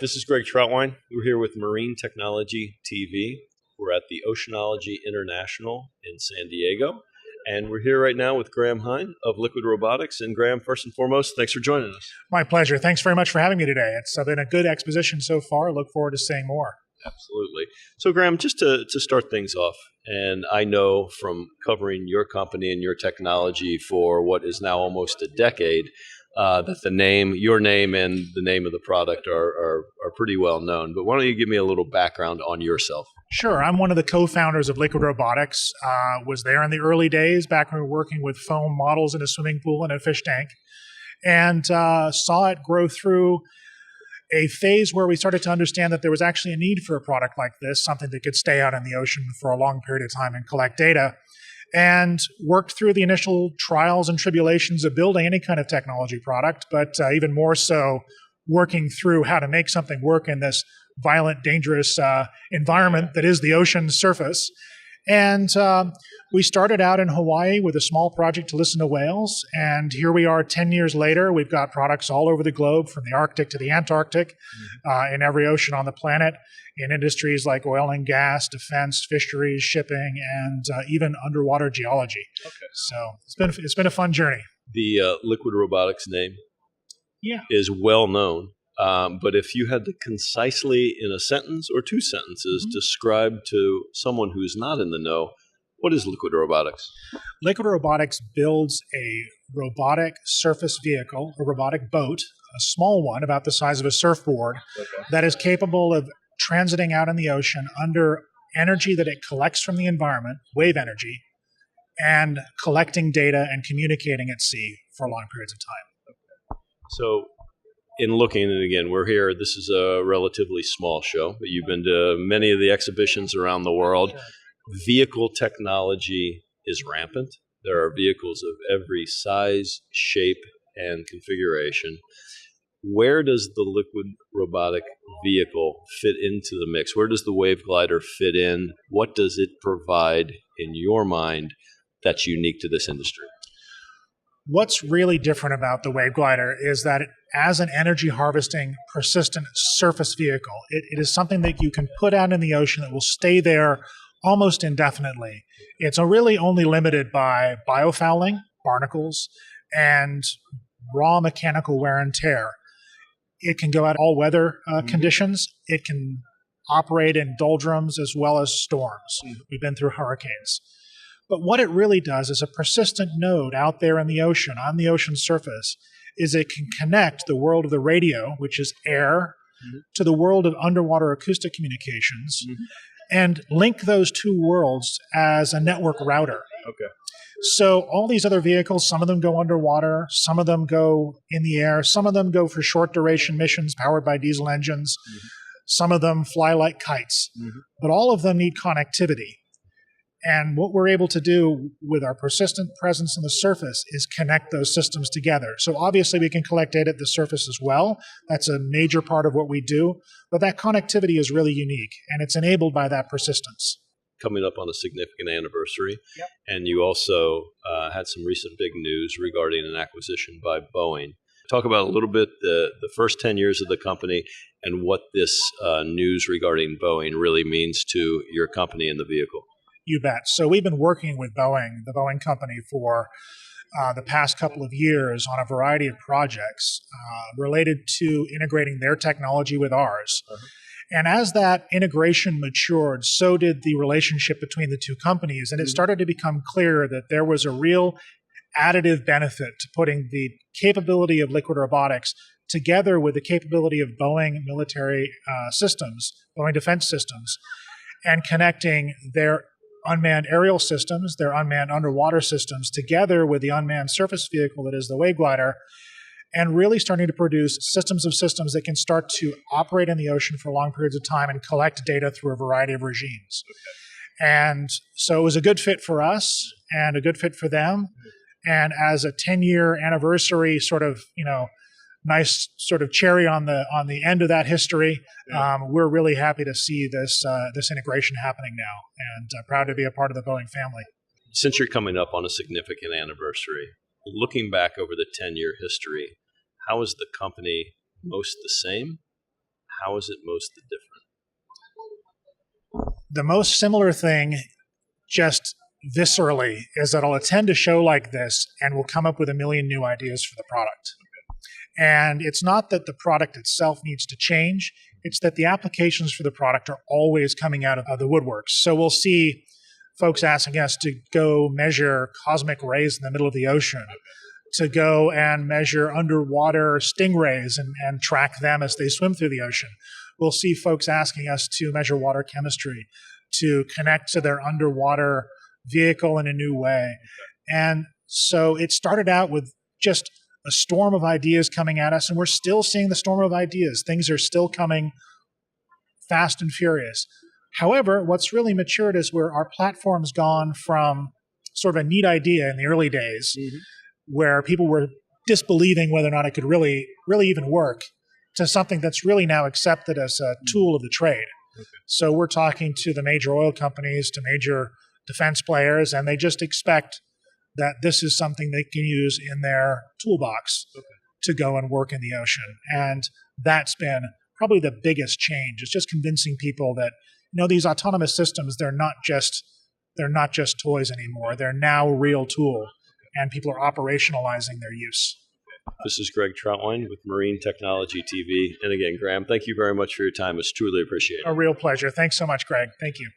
This is Greg Troutwine. We're here with Marine Technology TV. We're at the Oceanology International in San Diego. And we're here right now with Graham Hine of Liquid Robotics. And Graham, first and foremost, thanks for joining us. My pleasure. Thanks very much for having me today. It's been a good exposition so far. I look forward to seeing more. Absolutely. So, Graham, just to start things off, and I know from covering your company and your technology for what is now almost a decade, that your name and the name of the product are pretty well known. But why don't you give me a little background on yourself? Sure. I'm one of the co-founders of Liquid Robotics. Was there in the early days back when we were working with foam models in a swimming pool and a fish tank, and saw it grow through a phase where we started to understand that there was actually a need for a product like this, something that could stay out in the ocean for a long period of time and collect data, and worked through the initial trials and tribulations of building any kind of technology product, but even more so working through how to make something work in this violent, dangerous environment that is the ocean's surface. And we started out in Hawaii with a small project to listen to whales, and here we are 10 years later. We've got products all over the globe, from the Arctic to the Antarctic, in every ocean on the planet, in industries like oil and gas, defense, fisheries, shipping, and even underwater geology. Okay. So it's been a fun journey. The Liquid Robotics name is well known, but if you had to concisely, in a sentence or two sentences, describe to someone who's not in the know, what is Liquid Robotics? Liquid Robotics builds a robotic surface vehicle, a robotic boat, a small one about the size of a surfboard, that is capable of transiting out in the ocean under energy that it collects from the environment, wave energy, and collecting data and communicating at sea for long periods of time. So, in looking, and again, we're here, this is a relatively small show, but you've been to many of the exhibitions around the world. Sure. Vehicle technology is rampant. There are vehicles of every size, shape, and configuration. Where does the liquid robotic vehicle fit into the mix? Where does the Wave Glider fit in? What does it provide, in your mind, that's unique to this industry? What's really different about the Wave Glider is that as an energy harvesting, persistent surface vehicle, it is something that you can put out in the ocean that will stay there almost indefinitely. It's really only limited by biofouling, barnacles, and raw mechanical wear and tear. It can go out all weather conditions. It can operate in doldrums as well as storms. We've been through hurricanes. But what it really does is a persistent node out there in the ocean, on the ocean surface, is it can connect the world of the radio, which is air, to the world of underwater acoustic communications, and link those two worlds as a network router. Okay. So all these other vehicles, some of them go underwater, some of them go in the air, some of them go for short duration missions powered by diesel engines, some of them fly like kites, but all of them need connectivity. And what we're able to do with our persistent presence on the surface is connect those systems together. So obviously we can collect data at the surface as well. That's a major part of what we do. But that connectivity is really unique, and it's enabled by that persistence. Coming up on a significant anniversary, and you also had some recent big news regarding an acquisition by Boeing. Talk about a little bit the first 10 years of the company and what this news regarding Boeing really means to your company and the vehicle. You bet. So we've been working with Boeing, the Boeing company, for the past couple of years on a variety of projects related to integrating their technology with ours. And as that integration matured, so did the relationship between the two companies. And it started to become clear that there was a real additive benefit to putting the capability of Liquid Robotics together with the capability of Boeing military systems, Boeing defense systems, and connecting their unmanned aerial systems, their unmanned underwater systems, together with the unmanned surface vehicle that is the Wave Glider, and really starting to produce systems of systems that can start to operate in the ocean for long periods of time and collect data through a variety of regimes. And so it was a good fit for us and a good fit for them. And as a 10-year anniversary sort of, nice sort of cherry on the end of that history. We're really happy to see this integration happening now, and proud to be a part of the Boeing family. Since you're coming up on a significant anniversary, looking back over the 10-year history, how is the company most the same? how is it most different? The most similar thing, just viscerally, is that I'll attend a show like this and we'll come up with a million new ideas for the product. And it's not that the product itself needs to change, it's that the applications for the product are always coming out of the woodworks. So we'll see folks asking us to go measure cosmic rays in the middle of the ocean, to go and measure underwater stingrays and track them as they swim through the ocean. We'll see folks asking us to measure water chemistry, to connect to their underwater vehicle in a new way. And so it started out with just a storm of ideas coming at us, and we're still seeing the storm of ideas. Things are still coming fast and furious. However, what's really matured is where our platform's gone from sort of a neat idea in the early days, where people were disbelieving whether or not it could really even work, to something that's really now accepted as a tool of the trade. So we're talking to the major oil companies, to major defense players, and they just expect that this is something they can use in their toolbox to go and work in the ocean. And that's been probably the biggest change. It's just convincing people that, these autonomous systems, they're not just toys anymore. They're now a real tool, and people are operationalizing their use. This is Greg Troutwine with Marine Technology TV. And again, Graham, thank you very much for your time. It's truly appreciated. A real pleasure. Thanks so much, Greg. Thank you.